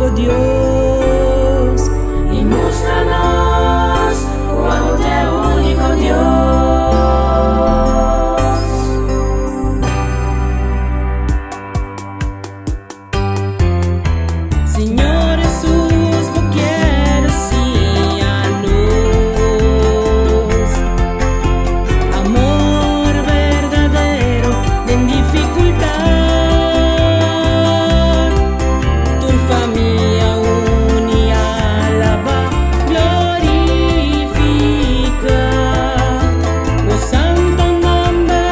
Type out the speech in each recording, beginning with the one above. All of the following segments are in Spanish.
único Dios, y muéstranos cuál es el único Dios. Señor Jesús, vos quieres enseñarnos amor verdadero en dificultad. Tu familia unia alaba, glorifica o santo nombre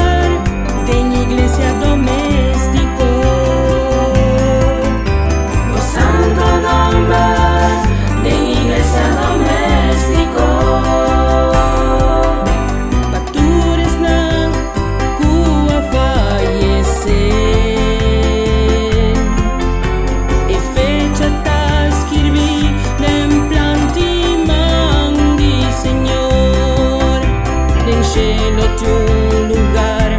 de iglesia doméstico. O santo nombre de iglesia doméstico. Patures na cua fallecer e fecha ta escribí den planti mandi, Señor, den cielo tu lugar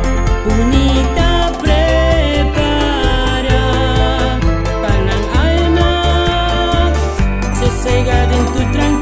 bonita prepara para alma sosegada en tu tranquilidad.